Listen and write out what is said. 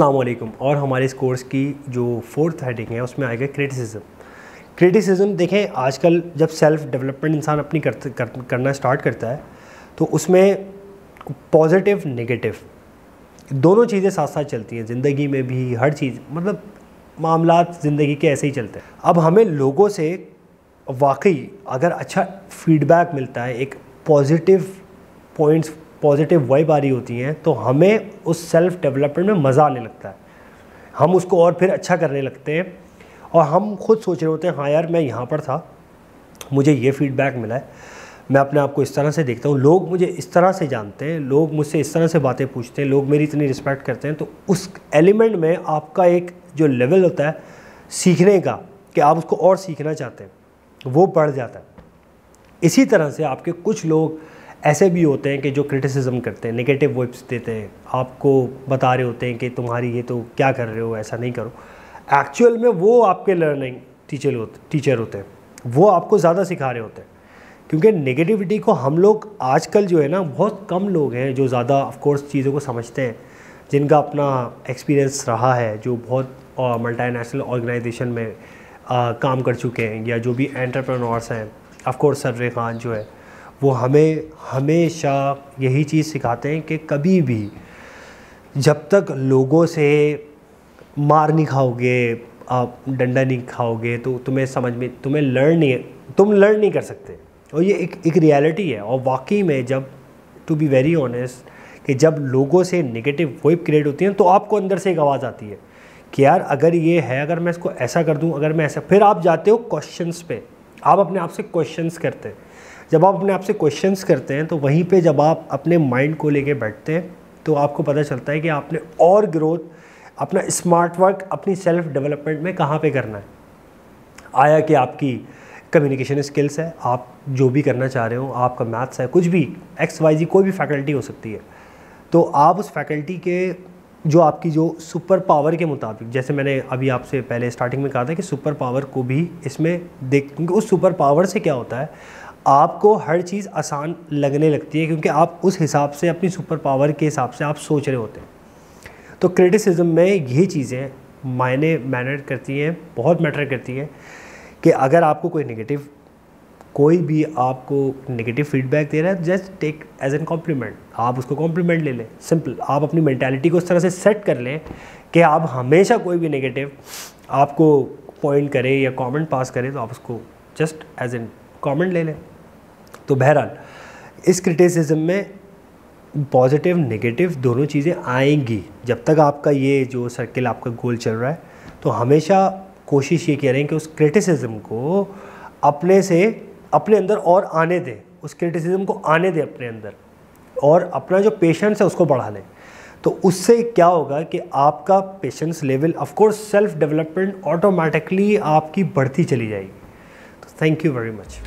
अस्सलाम वालेकुम। और हमारे इस कोर्स की जो 4th हेडिंग है उसमें आएगा क्रिटिसिज्म। देखें, आजकल जब सेल्फ डेवलपमेंट इंसान अपनी करना स्टार्ट करता है तो उसमें पॉजिटिव नेगेटिव दोनों चीज़ें साथ साथ चलती हैं। ज़िंदगी में भी हर चीज़, मतलब मामलात ज़िंदगी के ऐसे ही चलते हैं। अब हमें लोगों से वाकई अगर अच्छा फीडबैक मिलता है, एक पॉजिटिव पॉइंट्स, पॉजिटिव वाइब आ रही होती हैं, तो हमें उस सेल्फ डेवलपमेंट में मज़ा आने लगता है। हम उसको और फिर अच्छा करने लगते हैं और हम खुद सोच रहे होते हैं, हाँ यार मैं यहाँ पर था, मुझे ये फीडबैक मिला है, मैं अपने आप को इस तरह से देखता हूँ, लोग मुझे इस तरह से जानते हैं, लोग मुझसे इस तरह से बातें पूछते हैं, लोग मेरी इतनी रिस्पेक्ट करते हैं। तो उस एलिमेंट में आपका एक जो लेवल होता है सीखने का, कि आप उसको और सीखना चाहते हैं, वो बढ़ जाता है। इसी तरह से आपके कुछ लोग ऐसे भी होते हैं कि जो क्रिटिसिज्म करते हैं, नेगेटिव वाइब्स देते हैं, आपको बता रहे होते हैं कि तुम्हारी ये तो क्या कर रहे हो, ऐसा नहीं करो। एक्चुअल में वो आपके लर्निंग टीचर होते हैं, वो आपको ज़्यादा सिखा रहे होते हैं। क्योंकि नेगेटिविटी को हम लोग आजकल जो है ना, बहुत कम लोग हैं जो ज़्यादा ऑफ कोर्स चीज़ों को समझते हैं, जिनका अपना एक्सपीरियंस रहा है, जो बहुत मल्टीनेशनल ऑर्गेनाइजेशन में काम कर चुके हैं, या जो भी एंटरप्रेन्योर्स हैं। ऑफ कोर्स सर्वे खान जो है वो हमें हमेशा यही चीज़ सिखाते हैं कि कभी भी जब तक लोगों से मार नहीं खाओगे, आप डंडा नहीं खाओगे, तो तुम्हें समझ में, तुम लर्न नहीं कर सकते। और ये एक रियलिटी है। और वाकई में जब, टू बी वेरी ऑनेस्ट, कि जब लोगों से नेगेटिव वाइब क्रिएट होती है तो आपको अंदर से एक आवाज़ आती है कि यार अगर ये है, अगर मैं इसको ऐसा कर दूं, अगर मैं ऐसा, फिर आप जाते हो क्वेश्चंस पे, आप अपने आप से क्वेश्चंस करते हैं। जब आप अपने आप से क्वेश्चंस करते हैं तो वहीं पे जब आप अपने माइंड को लेके बैठते हैं तो आपको पता चलता है कि आपने और ग्रोथ, अपना स्मार्ट वर्क, अपनी सेल्फ डेवलपमेंट में कहाँ पे करना है। आया कि आपकी कम्युनिकेशन स्किल्स है, आप जो भी करना चाह रहे हो, आपका मैथ्स है, कुछ भी XYZ कोई भी फैकल्टी हो सकती है, तो आप उस फैकल्टी के जो आपकी जो सुपर पावर के मुताबिक, जैसे मैंने अभी आपसे पहले स्टार्टिंग में कहा था कि सुपर पावर को भी इसमें देख, क्योंकि उस सुपर पावर से क्या होता है, आपको हर चीज़ आसान लगने लगती है, क्योंकि आप उस हिसाब से, अपनी सुपर पावर के हिसाब से आप सोच रहे होते हैं। तो क्रिटिसिज्म में ये चीज़ें मैटर करती हैं, बहुत मैटर करती हैं, कि अगर आपको कोई भी आपको नेगेटिव फीडबैक दे रहा है, just take as an compliment, आप उसको कॉम्प्लीमेंट ले लें। सिंपल, आप अपनी मेंटालिटी को उस तरह से सेट कर लें कि आप हमेशा कोई भी नेगेटिव आपको पॉइंट करे या कमेंट पास करे तो आप उसको जस्ट एज एन कमेंट ले लें। तो बहरहाल इस क्रिटिसिज्म में पॉजिटिव नेगेटिव दोनों चीज़ें आएंगी। जब तक आपका ये जो सर्किल, आपका गोल चल रहा है, तो हमेशा कोशिश ये करें कि उस क्रिटिसिज्म को अपने अंदर और आने दें, उस क्रिटिसिज्म को आने दें अपने अंदर, और अपना जो पेशेंस है उसको बढ़ा लें। तो उससे क्या होगा कि आपका patience level, of course self development automatically आपकी बढ़ती चली जाएगी। तो थैंक यू वेरी मच।